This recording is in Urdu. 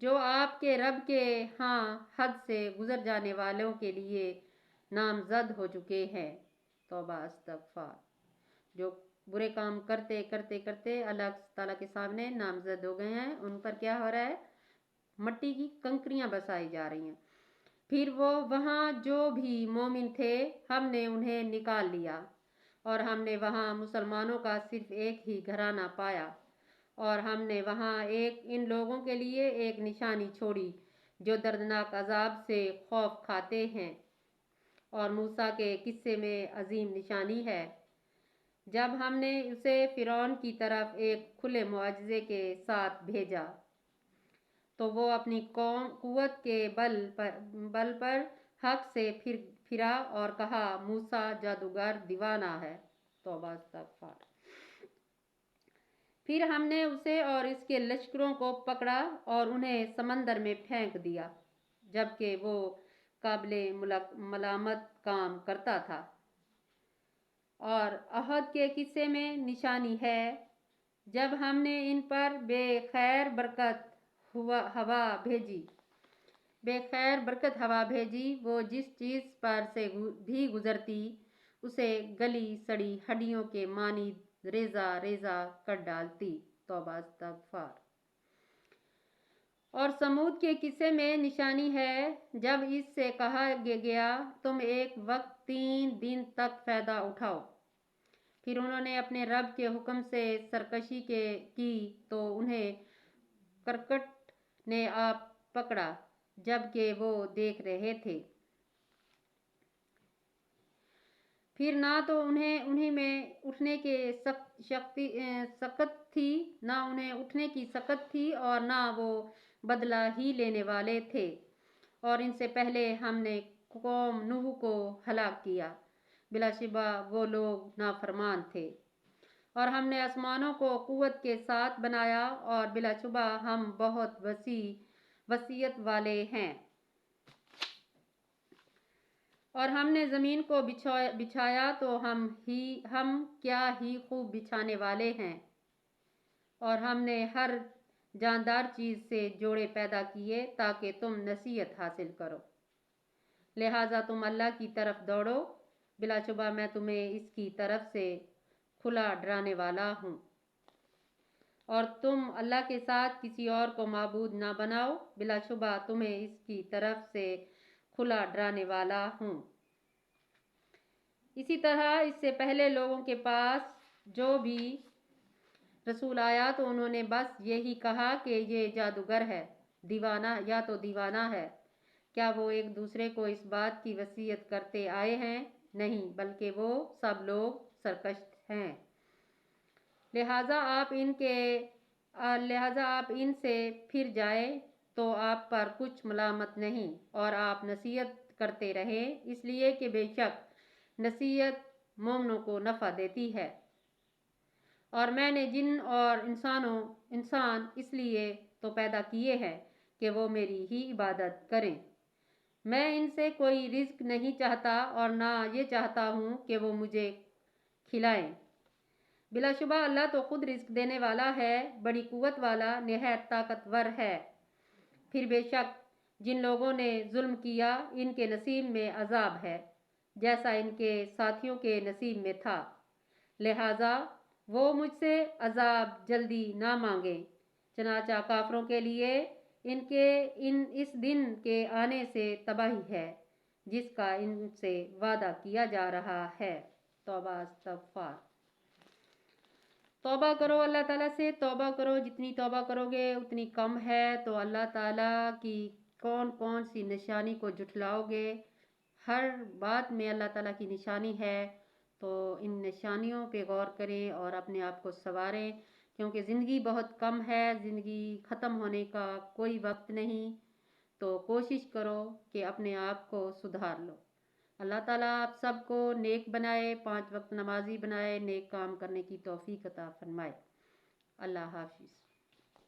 جو آپ کے رب کے ہاں حد سے گزر جانے والوں کے لیے نامزد ہو چکے ہیں۔ توبہ استغفار۔ جو برے کام کرتے کرتے کرتے اللہ تعالیٰ کے سامنے نامزد ہو گئے ہیں، ان پر کیا ہو رہا ہے؟ مٹی کی کنکریاں برسائی جا رہی ہیں۔ پھر وہ وہاں جو بھی مومن تھے ہم نے انہیں نکال لیا، اور ہم نے وہاں مسلمانوں کا صرف ایک ہی گھرانہ پایا، اور ہم نے وہاں ان لوگوں کے لیے ایک نشانی چھوڑی جو دردناک عذاب سے خوف کھاتے ہیں۔ اور موسیٰ کے قصے میں عظیم نشانی ہے، جب ہم نے اسے فرعون کی طرف ایک کھلے معجزے کے ساتھ بھیجا تو وہ اپنی قوت کے بل پر حق سے پھرا اور کہا موسیٰ جادوگر دیوانہ ہے۔ توبہ استغفار۔ پھر ہم نے اسے اور اس کے لشکروں کو پکڑا اور انہیں سمندر میں پھینک دیا، جبکہ وہ قابل ملامت کام کرتا تھا۔ اور احد کے قصے میں نشانی ہے، جب ہم نے ان پر بے خیر برکت ہوا بھیجی، وہ جس چیز پر سے بھی گزرتی اسے گلی سڑی ہڈیوں کے مانند ریزہ ریزہ کر ڈالتی۔ توبہ استغفار۔ اور سمود کے قصے میں نشانی ہے، جب اس سے کہا گیا تم ایک وقت 3 دن تک فائدہ اٹھاؤ، پھر انہوں نے اپنے رب کے حکم سے سرکشی کی تو انہیں کرکٹ نے آ پکڑا جبکہ وہ دیکھ رہے تھے۔ پھر نہ تو انہیں میں اٹھنے کی سکت تھی اور نہ وہ بدلہ ہی لینے والے تھے، اور ان سے پہلے ہم نے قوم نوح کو ہلاک کیا، بلا شبہ وہ لوگ نافرمان تھے۔ اور ہم نے آسمانوں کو قوت کے ساتھ بنایا اور بلا شبہ ہم بہت وسعت والے ہیں۔ اور ہم نے زمین کو بچھایا تو ہم کیا ہی خوب بچھانے والے ہیں۔ اور ہم نے ہر جاندار چیز سے جوڑے پیدا کیے تاکہ تم نصیحت حاصل کرو، لہٰذا تم اللہ کی طرف دوڑو، بلا شبہ میں تمہیں اس کی طرف سے کھلا ڈرانے والا ہوں۔ اور تم اللہ کے ساتھ کسی اور کو معبود نہ بناؤ، بلا شبہ تمہیں اس کی طرف سے کھلا ڈرانے والا ہوں۔ اسی طرح اس سے پہلے لوگوں کے پاس جو بھی رسول آیا تو انہوں نے بس یہی کہا کہ یہ جادوگر ہے، دیوانہ ہے۔ کیا وہ ایک دوسرے کو اس بات کی وصیت کرتے آئے ہیں؟ نہیں، بلکہ وہ سب لوگ سرکش ہیں۔ لہٰذا آپ ان سے پھر جائیں تو آپ پر کچھ ملامت نہیں، اور آپ نصیحت کرتے رہیں، اس لیے کہ بے شک نصیحت مومنوں کو نفع دیتی ہے۔ اور میں نے جن اور انسان اس لیے تو پیدا کیے ہیں کہ وہ میری ہی عبادت کریں۔ میں ان سے کوئی رزق نہیں چاہتا اور نہ یہ چاہتا ہوں کہ وہ مجھے کھلائیں۔ بلا شبہ اللہ تو خود رزق دینے والا ہے، بڑی قوت والا، نہایت طاقتور ہے۔ پھر بے شک جن لوگوں نے ظلم کیا ان کے نصیب میں عذاب ہے، جیسا ان کے ساتھیوں کے نصیب میں تھا، لہٰذا وہ مجھ سے عذاب جلدی نہ مانگیں۔ چنانچہ کافروں کے لیے اس دن کے آنے سے تباہی ہے جس کا ان سے وعدہ کیا جا رہا ہے۔ توبہ استغفار۔ توبہ کرو، اللہ تعالیٰ سے توبہ کرو، جتنی توبہ کرو گے اتنی کم ہے۔ تو اللہ تعالیٰ کی کون سی نشانی کو جھٹلاؤ گے؟ ہر بات میں اللہ تعالیٰ کی نشانی ہے، تو ان نشانیوں پہ غور کریں اور اپنے آپ کو سنواریں، کیونکہ زندگی بہت کم ہے، زندگی ختم ہونے کا کوئی وقت نہیں۔ تو کوشش کرو کہ اپنے آپ کو سدھار لو۔ اللہ تعالیٰ آپ سب کو نیک بنائے، 5 وقت نمازی بنائے، نیک کام کرنے کی توفیق عطا فرمائے۔ اللہ حافظ۔